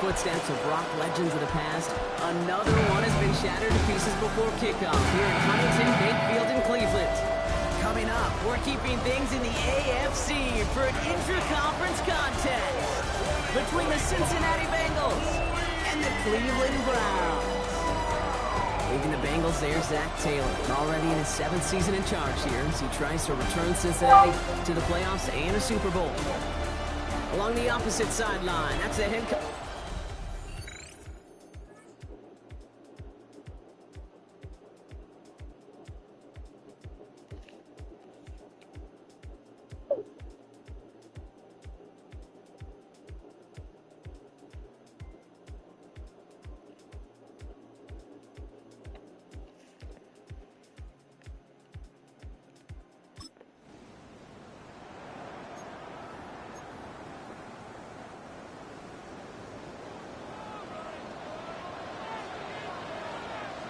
footsteps of Brock legends of the past, another one has been shattered to pieces before kickoff here in Huntington Bank Field in Cleveland. Coming up, we're keeping things in the AFC for an intra-conference contest between the Cincinnati Bengals and the Cleveland Browns. Leading the Bengals there, Zach Taylor, already in his 7th season in charge here as he tries to return Cincinnati to the playoffs and a Super Bowl. Along the opposite sideline, that's the head coach.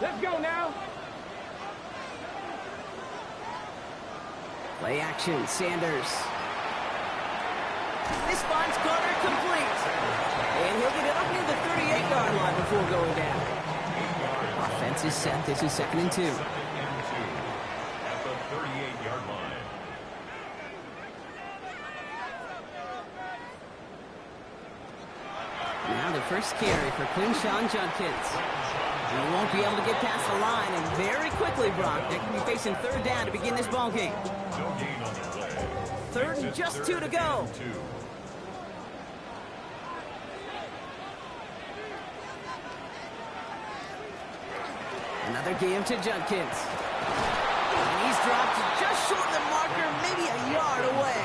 Let's go now. Play action, Sanders. This finds Carter complete. And he'll get it up near the 38-yard line before going down. Offense is set. This is 2nd and 2. At the 38-yard line. Now the first carry for Quinshawn Judkins. He won't be able to get past the line, and very quickly, Brock, they could be facing 3rd down to begin this ball game. No gain on the play. 3rd and just 2 to go. Another game to Judkins. And he's dropped just short of the marker, maybe a yard away.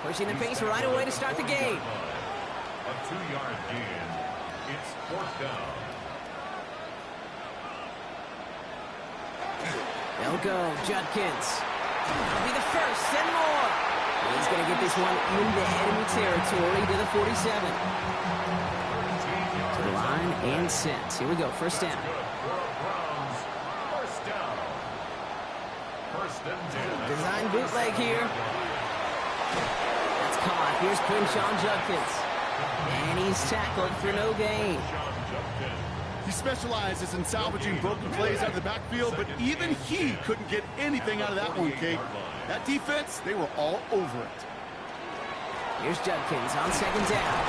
Pushing the pace right away to start the game. A 2-yard gain. It's 4th down. They'll go, Judkins. That'll be the first and more. He's going to get this one into enemy territory to the 47. To the line and set. Here we go, 1st down. Design bootleg here. That's caught. Here's Quinshawn Judkins. And he's tackled for no gain. He specializes in salvaging broken plays out of the backfield, but even he couldn't get anything out of that one, Kate. That defense, they were all over it. Here's Judkins on 2nd down.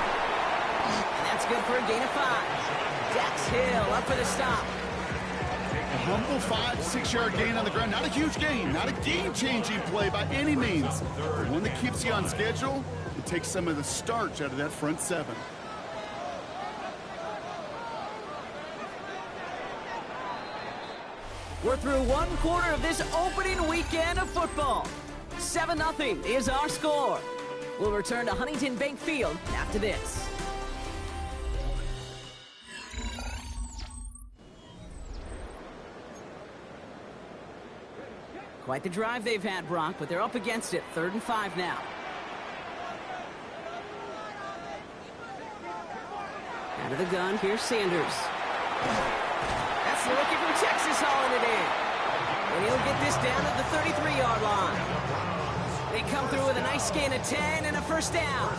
And that's good for a gain of 5. Dax Hill up for the stop. A humble 5-6-yard gain on the ground. Not a huge gain, not a game-changing play by any means. But one that keeps you on schedule and takes some of the starch out of that front 7. We're through 1/4 of this opening weekend of football. 7-0 is our score. We'll return to Huntington Bank Field after this. Quite the drive they've had, Brock, but they're up against it. 3rd and 5 now. Out of the gun, here's Sanders. That's the rookie from Texas hauling it in. And he'll get this down at the 33-yard line. They come through with a nice gain of 10 and a 1st down.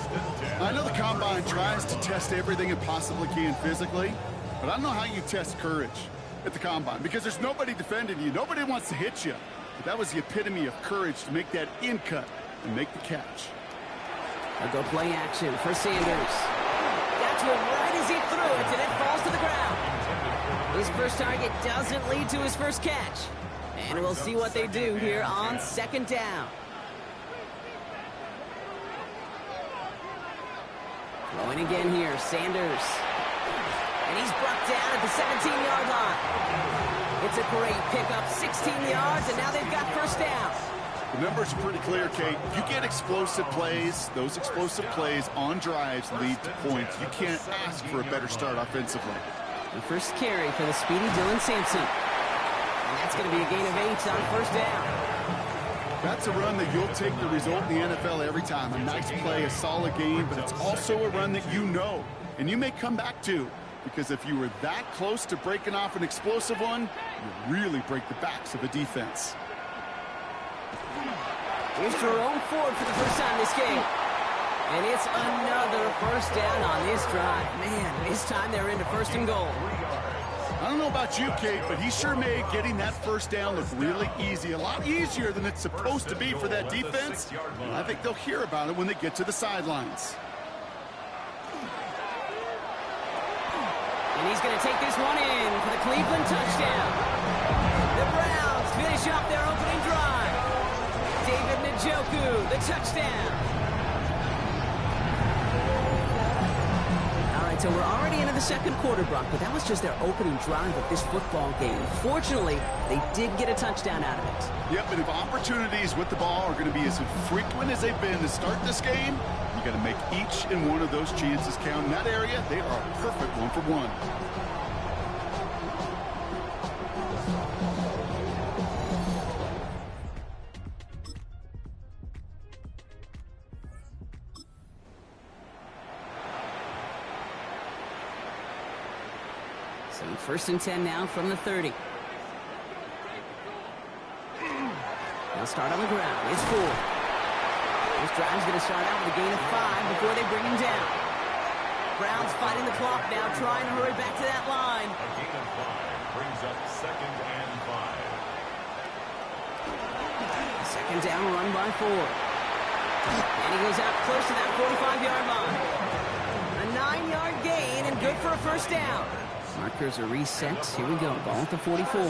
I know the Combine tries to test everything it possibly can physically, but I don't know how you test courage at the Combine because there's nobody defending you. Nobody wants to hit you. But that was the epitome of courage to make that in cut and make the catch. They'll go play action for Sanders. Got to him right as he threw it, and it falls to the ground. His first target doesn't lead to his first catch. And we'll see what they do here on 2nd down. Going again here, Sanders. And he's brought down at the 17-yard line. It's a great pickup, 16 yards, and now they've got 1st down. The numbers are pretty clear, Kate. You get explosive plays. Those explosive plays on drives lead to points. You can't ask for a better start offensively. The first carry for the speedy Dylan Sampson. And that's going to be a gain of 8 on 1st down. That's a run that you'll take the result in the NFL every time. A nice play, a solid game, but it's also a run that you know and you may come back to. Because if you were that close to breaking off an explosive one, you really break the backs of a defense. Here's Jerome Ford for the first time this game. And it's another first down on this drive. Man, this time they're into first and goal. I don't know about you, Kate, but he sure made getting that first down look really easy. A lot easier than it's supposed to be for that defense. And I think they'll hear about it when they get to the sidelines. And he's going to take this one in for the Cleveland touchdown. The Browns finish off their opening drive. David Njoku, the touchdown. All right, so we're already into the second quarter, Brock, but that was just their opening drive of this football game. Fortunately, they did get a touchdown out of it. Yep, and if opportunities with the ball are going to be as frequent as they've been to start this game, you got to make each and one of those chances count. In that area, they are a perfect 1-for-1. So first and 10 now from the 30. They'll start on the ground. It's 4. This drive's going to start out with a gain of 5 before they bring him down. Browns fighting the clock now, trying to hurry back to that line. A gain of 5 brings up 2nd and 5. Second down, run by 4. And he goes out close to that 45-yard line. A 9-yard gain and good for a first down. Markers are reset. Here we go. Ball at the 44.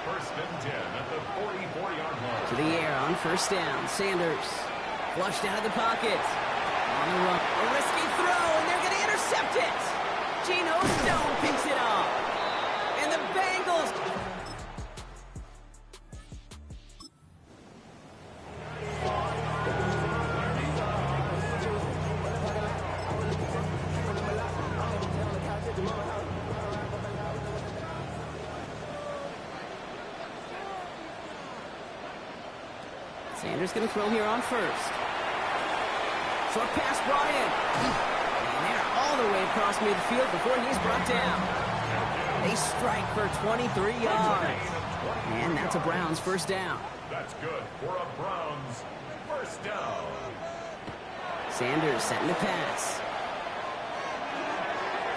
First and 10 at the 44-yard line. To the air on first down. Sanders flushed out of the pocket. On the run. A risky throw, and they're going to intercept it. Geno Stone picks it off. And the Bengals... Sanders going to throw here on first. Short pass brought in. And they're all the way across midfield before he's brought down. They strike for 23 yards. And that's a Browns first down. That's good for a Browns first down. Sanders setting the pass.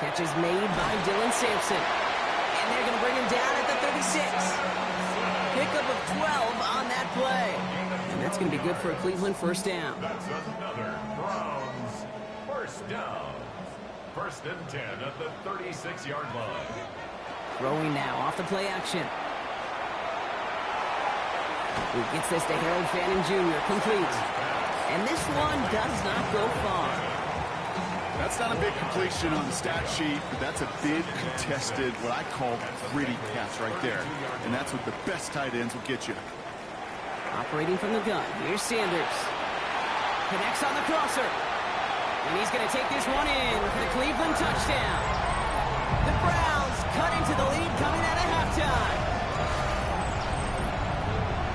Catch is made by Dylan Sampson. And they're going to bring him down at the 36. Pickup of 12 on that play. And that's going to be good for a Cleveland first down. That's another Browns first down. First and 10 at the 36-yard line. Throwing now off the play action. Who gets this to Harold Fannin Jr. complete. And this one does not go far. That's not a big completion on the stat sheet, but that's a big contested, what I call gritty catch right there. And that's what the best tight ends will get you. Operating from the gun. Here's Sanders. Connects on the crosser. And he's going to take this one in for the Cleveland touchdown. The Browns cut into the lead coming out of halftime.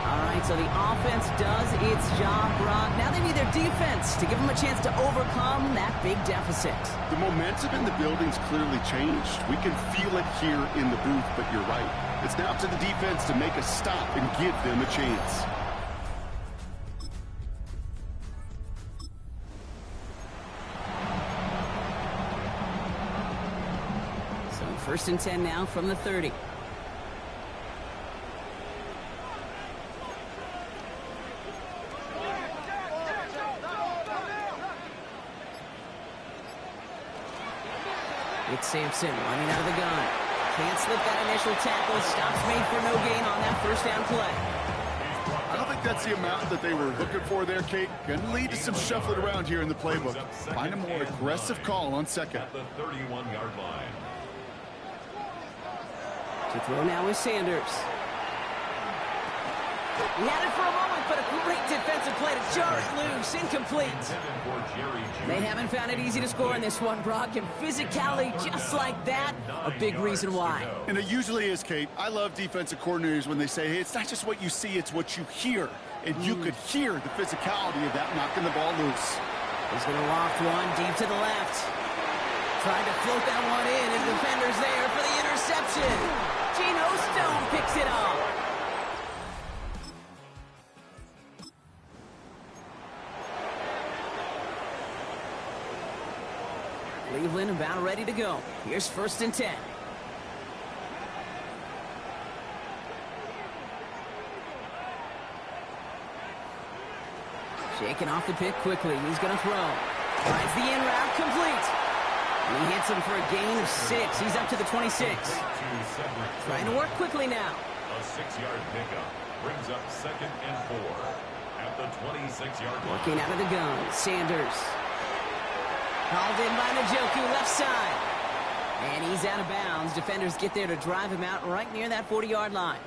All right, so the offense does its job, Brock. Now they need their defense to give them a chance to overcome that big deficit. The momentum in the building's clearly changed. We can feel it here in the booth, but you're right. It's now up to the defense to make a stop and give them a chance. So first and 10 now from the 30. It's Sampson running out of the gun. Can't slip that initial tackle. Stops made for no gain on that first down play. I don't think that's the amount that they were looking for there, Kate. Going to lead to some shuffling around here in the playbook. Find a more aggressive call on second. At the 31-yard line. To throw now is Sanders. He had it for a moment, but a great defensive play to jar it loose. Incomplete. They haven't found it easy to score in this one, Brock. And physicality just like that, a big reason why. And it usually is, Kate. I love defensive coordinators when they say, hey, it's not just what you see, it's what you hear. And you could hear the physicality of that knocking the ball loose. He's going to loft one deep to the left. Trying to float that one in, and the defender's there for the interception. Geno Stone picks it off. Cleveland about ready to go. Here's 1st and 10. Shaking off the pick quickly. He's going to throw. Finds the in route complete. And he hits him for a gain of 6. He's up to the 26. Trying to work quickly now. A 6-yard pickup brings up 2nd and 4 at the 26-yard line. Working out of the gun. Sanders. Called in by Njoku, left side. And he's out of bounds. Defenders get there to drive him out right near that 40-yard line.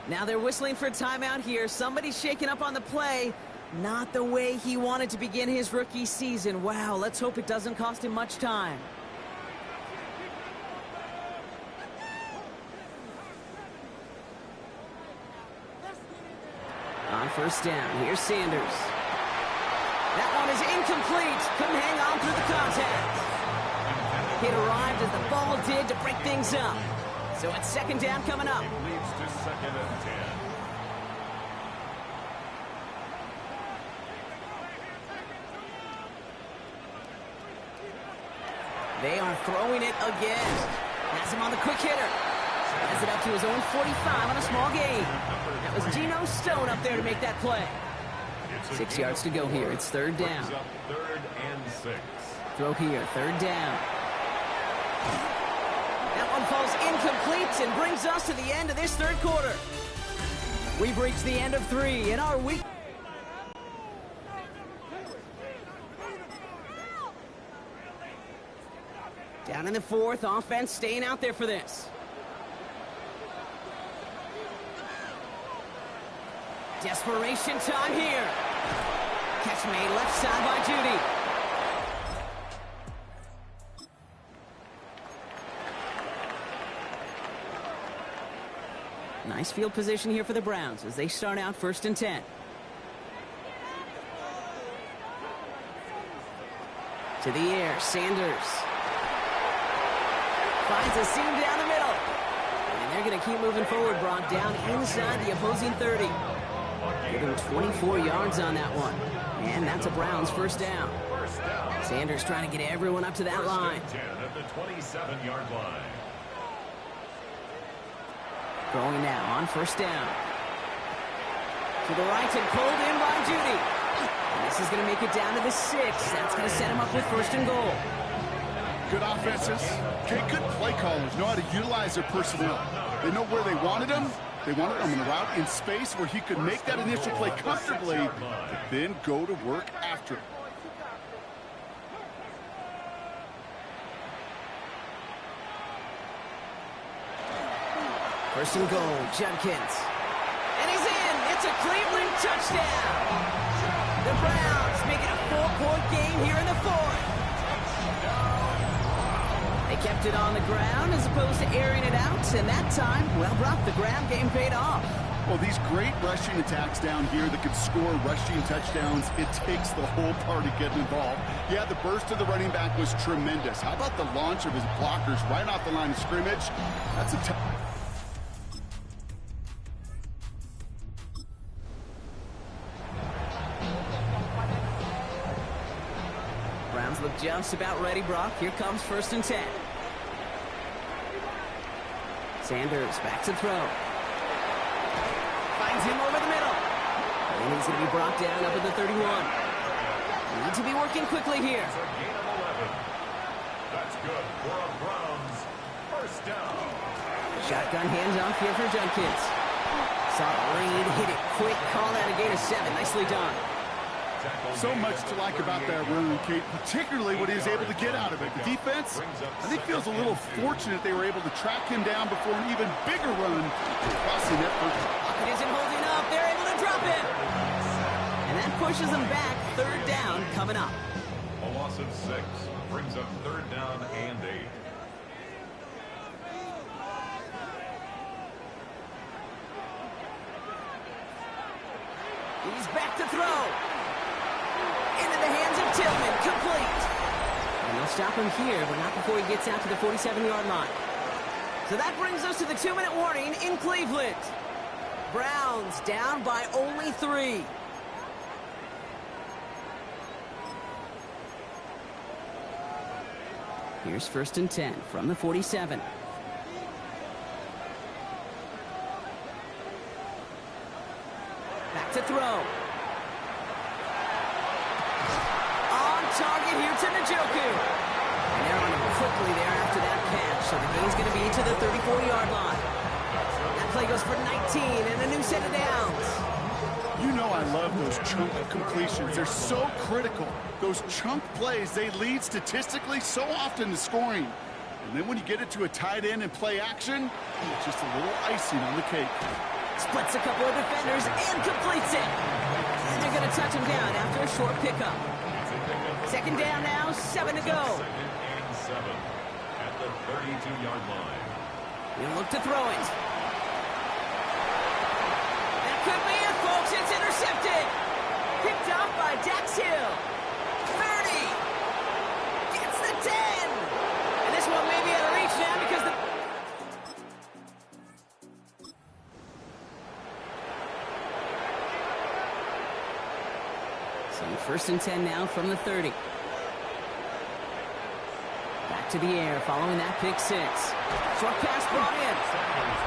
Now they're whistling for a timeout here. Somebody's shaking up on the play. Not the way he wanted to begin his rookie season. Wow, let's hope it doesn't cost him much time. On 1st down, here's Sanders. That one is incomplete. Couldn't hang on through the contact. It arrived as the ball did to break things up. So it's 2nd down coming up. It leads to 2nd and 10. They are throwing it again. Has him on the quick hitter. Has it up to his own 45 on a small gain. That was Geno Stone up there to make that play. 6 yards to go here. It's 3rd down. 3rd and 6. Throw here. 3rd down. That one falls incomplete and brings us to the end of this 3rd quarter. We've reached the end of 3 in our week. Down in the 4th, offense staying out there for this. Desperation time here. Catch made left side by Judy. Nice field position here for the Browns as they start out 1st and 10. To the air, Sanders. Finds a seam down the middle. And they're going to keep moving forward, Brock, down inside the opposing 30. Give him 24 yards on that one. And that's a Browns 1st down. Sanders trying to get everyone up to that line. 10 at the 27-yard line. Throwing now on 1st down. To the right and pulled in by Judy. And this is going to make it down to the 6. That's going to set him up with 1st and goal. Good offenses. Okay, good play callers know how to utilize their personnel. They know where they wanted him. They wanted him in a route in space where he could make that initial play comfortably, but then go to work after. 1st and goal, Judkins. And he's in. It's a Cleveland touchdown. The Browns make it a 4-point game here in the 4th. They kept it on the ground as opposed to airing it out, and that time, well, Brock, the ground game paid off. Well, these great rushing attacks down here that could score rushing touchdowns, it takes the whole party getting involved. Yeah, the burst of the running back was tremendous. How about the launch of his blockers right off the line of scrimmage? That's a tough... Browns look just about ready, Brock. Here comes 1st and 10. Sanders back to throw. Finds him over the middle. And he's going to be brought down up at the 31. Need to be working quickly here. It's a gain of 11. That's good for a Browns 1st down. Shotgun handoff here for Judkins. Saw the lead, hit it quick, call that a gain of 7. Nicely done. So much to like about that run, Kate, particularly what he was able to get out of it. The defense, I think, feels a little fortunate they were able to track him down before an even bigger run. Crossing that first. Pocket isn't holding up. They're able to drop it. And that pushes them back. 3rd down coming up. A loss of 6 brings up 3rd down and 8. He's back to throw. Into the hands of Tillman. Complete. And they'll stop him here, but not before he gets out to the 47-yard line. So that brings us to the 2-minute warning in Cleveland. Browns down by only 3. Here's 1st and 10 from the 47. Back to throw. On target here to Njoku. And they're on him quickly there after that catch. So the game's going to be to the 34-yard line. That play goes for 19 and a new set of downs. You know I love those chunk completions. They're so critical. Those chunk plays, they lead statistically so often to scoring. And then when you get it to a tight end and play action, it's just a little icing on the cake. Splits a couple of defenders and completes it. And they're going to touch him down after a short pickup. 2nd down now, 7 to go. 2nd and 7 at the 32-yard line. He'll look to throw it. That could be it, folks. It's intercepted. Picked off by Dax Hill. 30. Gets the 10. And this one may be out of reach now because the... So 1st and 10 now from the 30. Back to the air following that pick 6. Short pass brought in.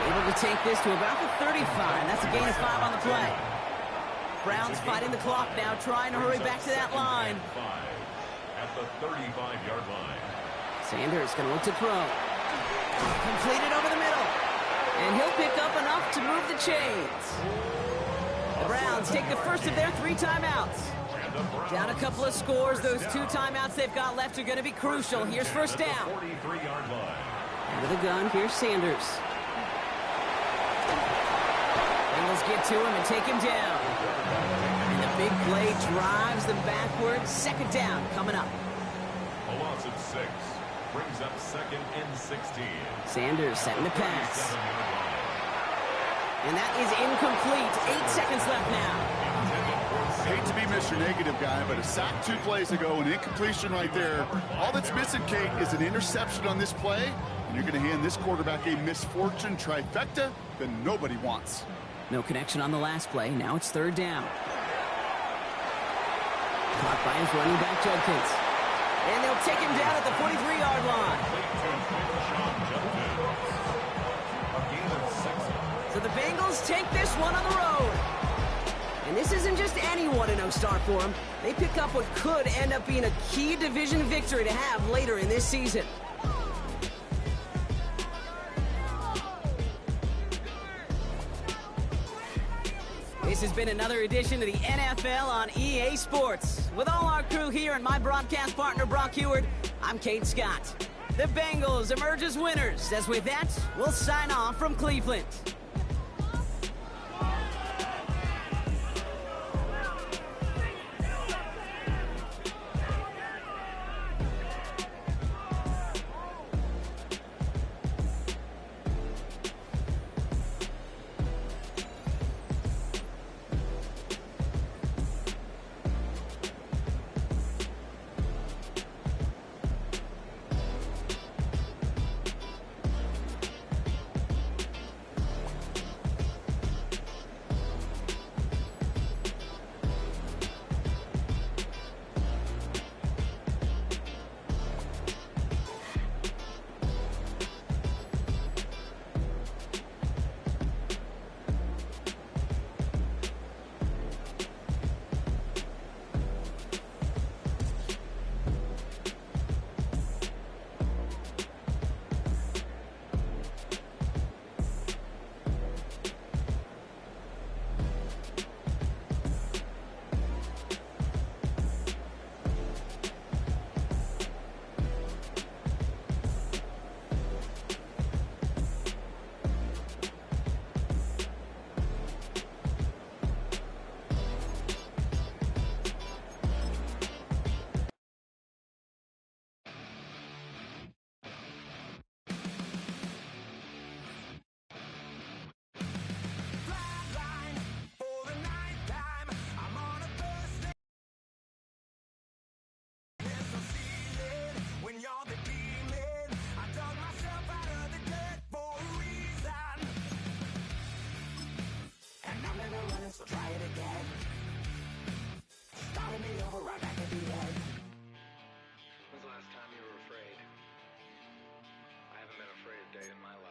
Able to take this to about the 35. That's a gain of 5 on the play. Browns fighting the clock now, trying to hurry back to that line. At the 35-yard line. Sanders going to look to throw. Completed over the middle. And he'll pick up enough to move the chains. The Browns take the first of their 3 timeouts. Down a couple of scores. Those 2 timeouts they've got left are going to be crucial. Here's 1st down. 43-yard line. With a gun, here's Sanders. Bengals get to him and take him down. And the big play drives them backwards. 2nd down coming up. A loss of 6 brings up 2nd and 16. Sanders setting the pass. And that is incomplete. 8 seconds left now. I hate to be Mr. Negative guy, but a sack 2 plays ago, an incompletion right there. All that's missing, Kate, is an interception on this play, and you're going to hand this quarterback a misfortune trifecta that nobody wants. No connection on the last play. Now it's 3rd down. Caught by his running back, Judkins. And they'll take him down at the 43-yard line. So the Bengals take this one on the road. And this isn't just any 1-0 start for them. They pick up what could end up being a key division victory to have later in this season. This has been another edition of the NFL on EA Sports. With all our crew here and my broadcast partner, Brock Heward, I'm Kate Scott. The Bengals emerge as winners. As with that, we'll sign off from Cleveland. day in my life.